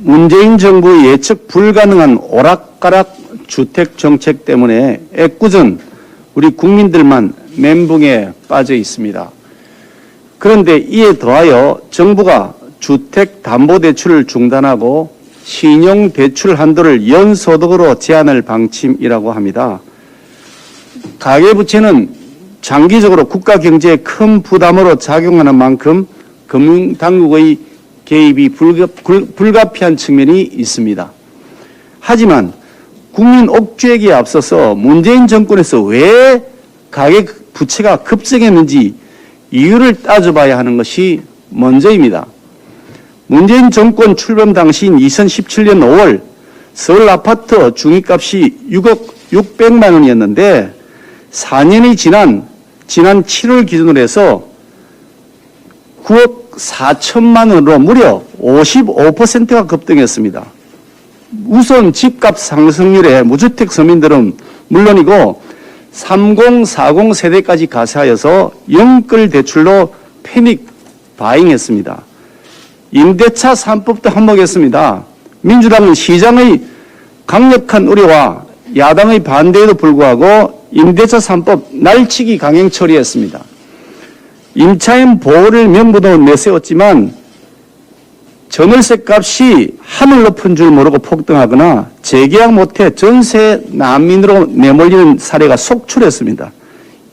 문재인 정부의 예측 불가능한 오락가락 주택 정책 때문에 애꿎은 우리 국민들만 멘붕에 빠져 있습니다. 그런데 이에 더하여 정부가 주택담보대출을 중단하고 신용대출 한도를 연소득으로 제한할 방침이라고 합니다. 가계부채는 장기적으로 국가 경제에 큰 부담으로 작용하는 만큼 금융당국의 개입이 불가피한 측면이 있습니다. 하지만 국민 옥죄기에 앞서서 문재인 정권에서 왜 가계부채가 급증했는지 이유를 따져봐야 하는 것이 먼저입니다. 문재인 정권 출범 당시인 2017년 5월 서울 아파트 중위값이 6억 600만 원이었는데 4년이 지난 7월 기준으로 해서 9억 4천만 원으로 무려 55%가 급등했습니다. 우선 집값 상승률에 무주택 서민들은 물론이고 30, 40 세대까지 가세하여서 영끌 대출로 패닉 바잉했습니다. 임대차 3법도 한몫했습니다. 민주당은 시장의 강력한 우려와 야당의 반대에도 불구하고 임대차 3법 날치기 강행 처리했습니다. 임차인 보호를 명분으로 내세웠지만 전월세 값이 하늘 높은 줄 모르고 폭등하거나 재계약 못해 전세 난민으로 내몰리는 사례가 속출했습니다.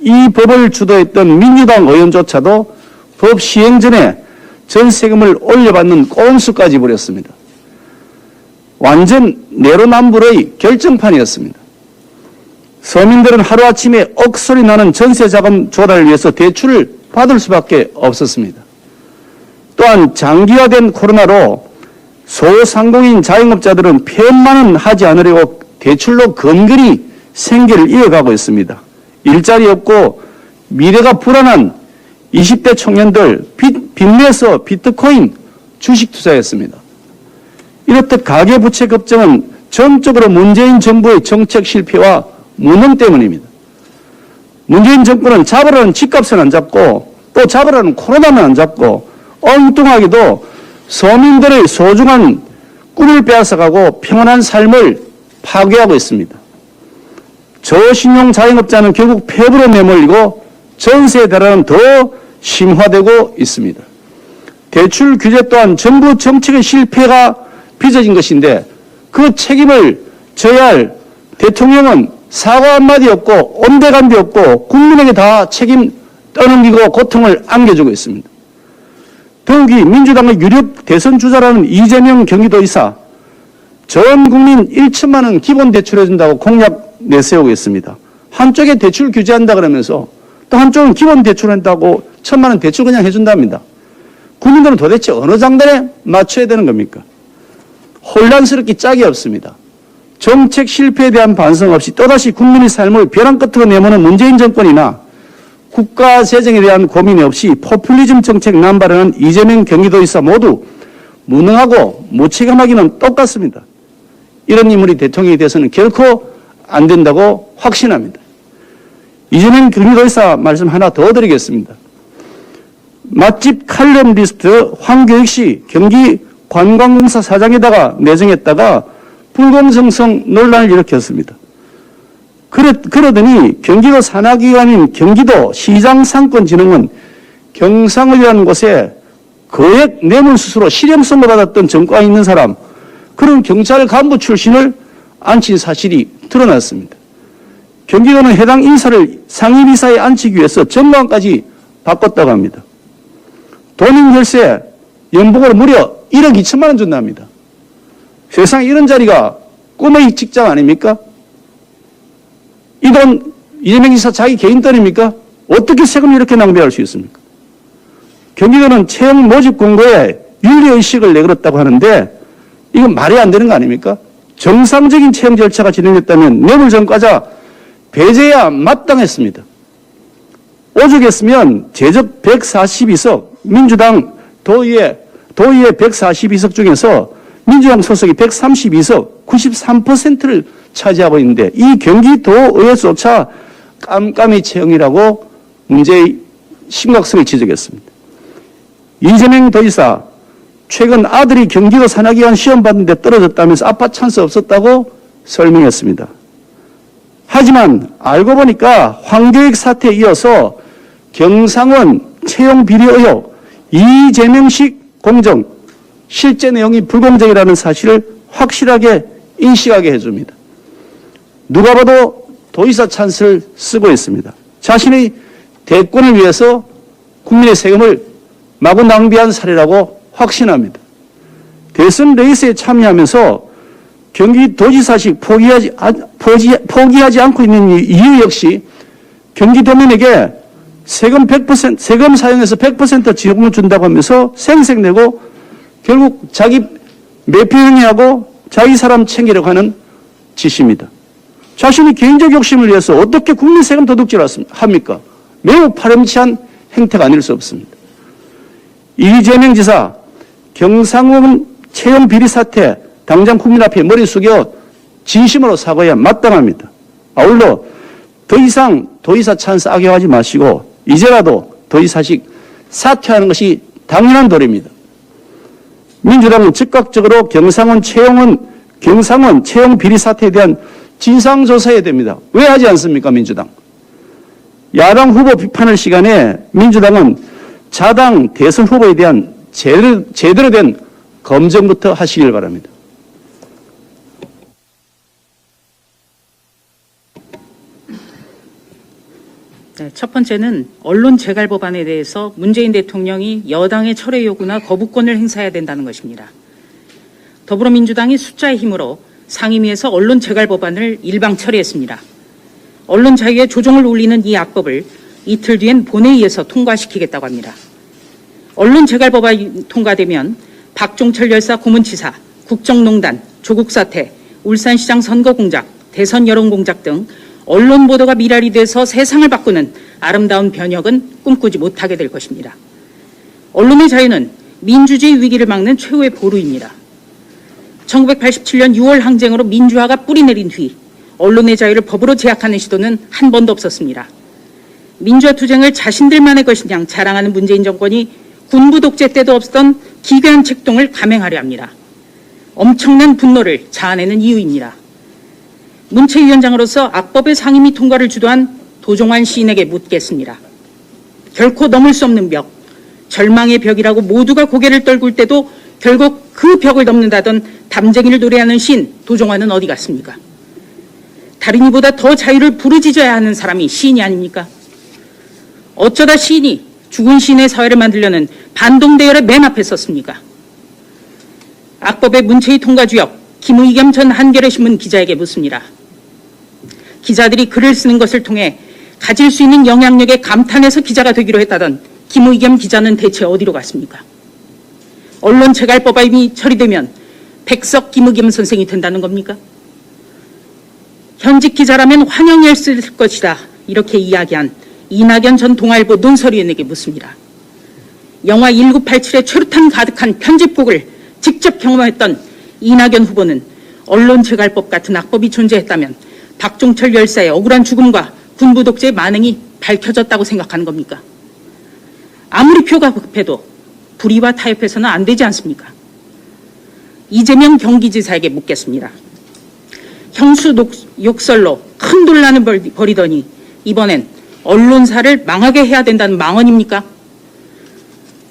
이 법을 주도했던 민주당 의원조차도 법 시행 전에 전세금을 올려받는 꼼수까지 부렸습니다. 완전 내로남불의 결정판이었습니다. 서민들은 하루아침에 억소리 나는 전세자금 조달을 위해서 대출을 받을 수밖에 없었습니다. 또한 장기화된 코로나로 소상공인 자영업자들은 폐업만은 하지 않으려고 대출로 근근히 생계를 이어가고 있습니다. 일자리 없고 미래가 불안한 20대 청년들 빚내서 비트코인 주식 투자했습니다. 이렇듯 가계부채 급증은 전적으로 문재인 정부의 정책 실패와 무능 때문입니다. 문재인 정부는 잡으라는 집값은 안 잡고 또 잡으라는 코로나는 안 잡고 엉뚱하게도 서민들의 소중한 꿈을 빼앗아가고 평온한 삶을 파괴하고 있습니다. 저신용 자영업자는 결국 폐업으로 내몰리고 전세 대란은 더 심화되고 있습니다. 대출 규제 또한 정부 정책의 실패가 빚어진 것인데 그 책임을 져야 할 대통령은 사과 한마디 없고 온데간데 없고 국민에게 다 책임 떠넘기고 고통을 안겨주고 있습니다. 더욱이 민주당의 유력 대선 주자라는 이재명 경기도지사 전 국민 1천만 원 기본 대출해준다고 공약 내세우고 있습니다. 한쪽에 대출 규제한다 그러면서 또 한쪽은 기본 대출한다고 1,000만 원 대출 그냥 해준답니다. 국민들은 도대체 어느 장단에 맞춰야 되는 겁니까? 혼란스럽기 짝이 없습니다. 정책 실패에 대한 반성 없이 또다시 국민의 삶을 벼랑 끝으로 내모는 문재인 정권이나 국가 재정에 대한 고민이 없이 포퓰리즘 정책 남발하는 이재명 경기도지사 모두 무능하고 무책임하기는 똑같습니다. 이런 인물이 대통령이 돼서는 결코 안 된다고 확신합니다. 이재명 경기도지사 말씀 하나 더 드리겠습니다. 맛집 칼럼니스트 황교익 씨 경기관광공사 사장에다가 내정했다가 불공정성 논란을 일으켰습니다. 그러더니 경기도 산하기관인 경기도 시장상권진흥원 경상을이라는 곳에 거액 뇌물수수로 실형선고 받았던 전과가 있는 사람, 그런 경찰 간부 출신을 앉힌 사실이 드러났습니다. 경기도는 해당 인사를 상임이사에 앉히기 위해서 정관까지 바꿨다고 합니다. 돈인 혈세 연봉으로 무려 1억 2천만 원 준답니다. 세상에 이런 자리가 꿈의 직장 아닙니까? 이 돈 이재명 지사 자기 개인 돈입니까? 어떻게 세금을 이렇게 낭비할 수 있습니까? 경기도는 채용 모집 공고에 윤리의식을 내걸었다고 하는데 이건 말이 안 되는 거 아닙니까? 정상적인 채용 절차가 진행됐다면 뇌물전과자 배제해야 마땅했습니다. 오죽했으면 제적 142석 민주당 도의회 142석 중에서 민주당 소속이 132석 93%를 차지하고 있는데 이 경기도의회조차 깜깜이 채용이라고 문제의 심각성을 지적했습니다. 이재명 도지사 최근 아들이 경기도 산하기관 시험 봤는데 떨어졌다면서 아빠 찬스 없었다고 설명했습니다. 하지만 알고 보니까 황교익 사태에 이어서 경상원 채용 비리 의혹, 이재명식 공정, 실제 내용이 불공정이라는 사실을 확실하게 인식하게 해줍니다. 누가 봐도 도의사 찬스를 쓰고 있습니다. 자신의 대권을 위해서 국민의 세금을 마구 낭비한 사례라고 확신합니다. 대선 레이스에 참여하면서 경기도지사직 포기하지 않고 있는 이유 역시 경기도민에게 세금 사용해서 100% 지원을 준다고 하면서 생색내고 결국 자기 매표행위하고 자기 사람 챙기려고 하는 짓입니다. 자신의 개인적 욕심을 위해서 어떻게 국민 세금 도둑질을 합니까? 매우 파렴치한 행태가 아닐 수 없습니다. 이재명 지사 경상원 채용 비리 사태 당장 국민 앞에 머리 숙여 진심으로 사과해야 마땅합니다. 아울러 더 이상 도의사 찬스 악용하지 마시고 이제라도 도의사직 사퇴하는 것이 당연한 도리입니다. 민주당은 즉각적으로 경상원 채용 비리 사태에 대한 진상조사해야 됩니다. 왜 하지 않습니까, 민주당? 야당 후보 비판할 시간에 민주당은 자당 대선 후보에 대한 제대로 된 검증부터 하시길 바랍니다. 네, 첫 번째는 언론 재갈 법안에 대해서 문재인 대통령이 여당의 철회 요구나 거부권을 행사해야 된다는 것입니다. 더불어민주당이 숫자의 힘으로 상임위에서 언론 재갈 법안을 일방 처리했습니다. 언론 자유의 조종을 울리는 이 악법을 이틀 뒤엔 본회의에서 통과시키겠다고 합니다. 언론 재갈 법안이 통과되면 박종철 열사 고문치사, 국정농단, 조국 사태, 울산시장 선거 공작, 대선 여론 공작 등 언론 보도가 미랄이 돼서 세상을 바꾸는 아름다운 변혁은 꿈꾸지 못하게 될 것입니다. 언론의 자유는 민주주의 위기를 막는 최후의 보루입니다. 1987년 6월 항쟁으로 민주화가 뿌리내린 뒤 언론의 자유를 법으로 제약하는 시도는 한 번도 없었습니다. 민주화 투쟁을 자신들만의 것이냐 자랑하는 문재인 정권이 군부 독재 때도 없었던 기괴한 책동을 감행하려 합니다. 엄청난 분노를 자아내는 이유입니다. 문체위원장으로서 악법의 상임위 통과를 주도한 도종환 시인에게 묻겠습니다. 결코 넘을 수 없는 벽, 절망의 벽이라고 모두가 고개를 떨굴 때도 결국 그 벽을 넘는다던 담쟁이를 노래하는 시인 도종환은 어디 갔습니까? 다른 이보다 더 자유를 부르짖어야 하는 사람이 시인이 아닙니까? 어쩌다 시인이 죽은 시인의 사회를 만들려는 반동대열의 맨 앞에 섰습니까? 악법의 문체위 통과 주역 김의겸 전 한겨레신문 기자에게 묻습니다. 기자들이 글을 쓰는 것을 통해 가질 수 있는 영향력에 감탄해서 기자가 되기로 했다던 김의겸 기자는 대체 어디로 갔습니까? 언론 재갈 법안이 처리되면 백석 김의겸 선생이 된다는 겁니까? 현직 기자라면 환영했을 것이다 이렇게 이야기한 이낙연 전 동아일보 논설위원에게 묻습니다. 영화 1987의 최루탄 가득한 편집곡을 직접 경험했던 이낙연 후보는 언론 재갈법 같은 악법이 존재했다면 박종철 열사의 억울한 죽음과 군부 독재의 만행이 밝혀졌다고 생각하는 겁니까? 아무리 표가 급해도 불의와 타협해서는 안 되지 않습니까? 이재명 경기지사에게 묻겠습니다. 형수 욕설로 큰 논란을 벌이더니 이번엔 언론사를 망하게 해야 된다는 망언입니까?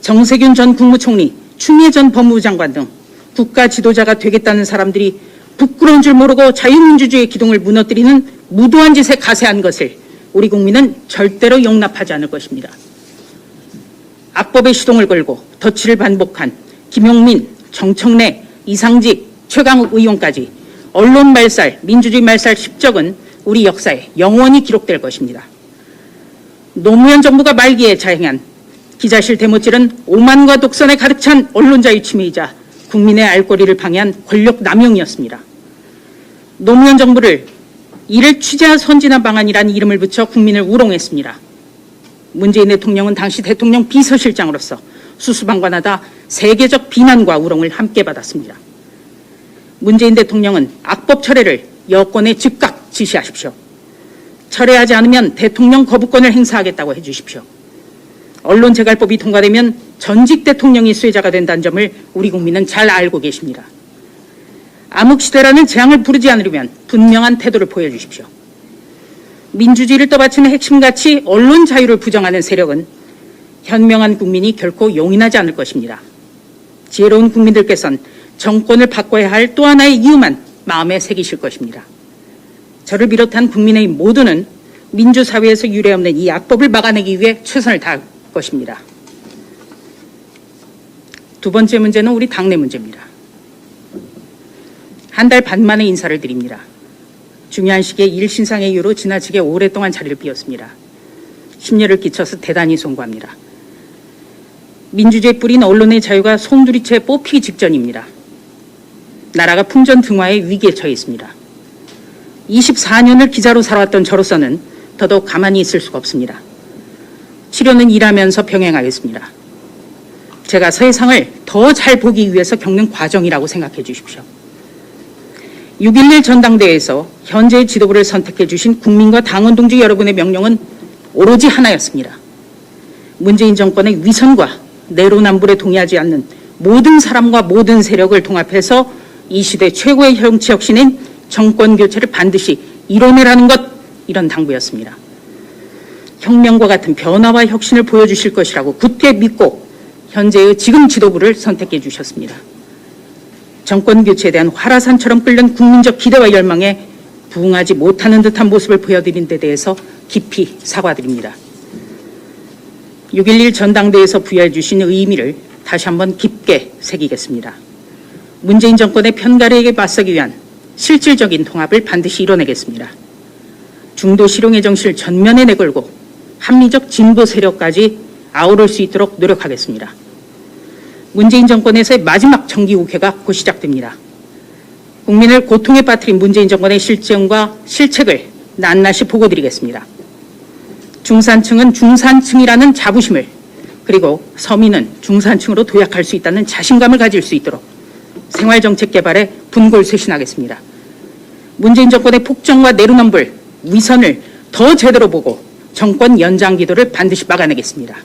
정세균 전 국무총리, 추미애 전 법무부 장관 등 국가 지도자가 되겠다는 사람들이 부끄러운 줄 모르고 자유민주주의의 기둥을 무너뜨리는 무도한 짓에 가세한 것을 우리 국민은 절대로 용납하지 않을 것입니다. 악법의 시동을 걸고 덫을 반복한 김용민, 정청래, 이상직, 최강욱 의원까지 언론 말살, 민주주의 말살 10적은 우리 역사에 영원히 기록될 것입니다. 노무현 정부가 말기에 자행한 기자실 대못질은 오만과 독선에 가득 찬 언론자유 침해이자 국민의 알 권리를 방해한 권력 남용이었습니다. 노무현 정부를 이를 취재한 선진화 방안이라는 이름을 붙여 국민을 우롱했습니다. 문재인 대통령은 당시 대통령 비서실장으로서 수수방관하다 세계적 비난과 우롱을 함께 받았습니다. 문재인 대통령은 악법 철회를 여권에 즉각 지시하십시오. 철회하지 않으면 대통령 거부권을 행사하겠다고 해주십시오. 언론재갈법이 통과되면 전직 대통령이 수혜자가 된다는 점을 우리 국민은 잘 알고 계십니다. 암흑시대라는 재앙을 부르지 않으려면 분명한 태도를 보여주십시오. 민주주의를 떠받치는 핵심 가치 언론 자유를 부정하는 세력은 현명한 국민이 결코 용인하지 않을 것입니다. 지혜로운 국민들께서는 정권을 바꿔야 할 또 하나의 이유만 마음에 새기실 것입니다. 저를 비롯한 국민의힘 모두는 민주사회에서 유례없는 이 악법을 막아내기 위해 최선을 다할 것입니다. 두 번째 문제는 우리 당내 문제입니다. 한 달 반 만에 인사를 드립니다. 중요한 시기에 일신상의 이유로 지나치게 오랫동안 자리를 비웠습니다. 심려를 끼쳐서 대단히 송구합니다. 민주주의의 뿌린 언론의 자유가 송두리째 뽑히기 직전입니다. 나라가 풍전등화의 위기에 처해 있습니다. 24년을 기자로 살아왔던 저로서는 더더욱 가만히 있을 수가 없습니다. 치료는 일하면서 병행하겠습니다. 제가 세상을 더 잘 보기 위해서 겪는 과정이라고 생각해 주십시오. 6.11 전당대회에서 현재의 지도부를 선택해 주신 국민과 당원 동지 여러분의 명령은 오로지 하나였습니다. 문재인 정권의 위선과 내로남불에 동의하지 않는 모든 사람과 모든 세력을 통합해서 이 시대 최고의 정치 혁신인 정권 교체를 반드시 이뤄내라는 것, 이런 당부였습니다. 혁명과 같은 변화와 혁신을 보여주실 것이라고 굳게 믿고 현재의 지금 지도부를 선택해 주셨습니다. 정권 교체에 대한 화라산처럼 끓는 국민적 기대와 열망에 부응하지 못하는 듯한 모습을 보여드린 데 대해서 깊이 사과드립니다. 6.11 전당대회에서 부여해 주신 의미를 다시 한번 깊게 새기겠습니다. 문재인 정권의 편가르에게 맞서기 위한 실질적인 통합을 반드시 이뤄내겠습니다. 중도 실용의 정신을 전면에 내걸고 합리적 진보 세력까지 아우를 수 있도록 노력하겠습니다. 문재인 정권에서의 마지막 정기국회가 곧 시작됩니다. 국민을 고통에 빠뜨린 문재인 정권의 실정과 실책을 낱낱이 보고드리겠습니다. 중산층은 중산층이라는 자부심을, 그리고 서민은 중산층으로 도약할 수 있다는 자신감을 가질 수 있도록 생활정책 개발에 분골쇄신하겠습니다. 문재인 정권의 폭정과 내로남불, 위선을 더 제대로 보고 정권 연장 기도를 반드시 막아내겠습니다.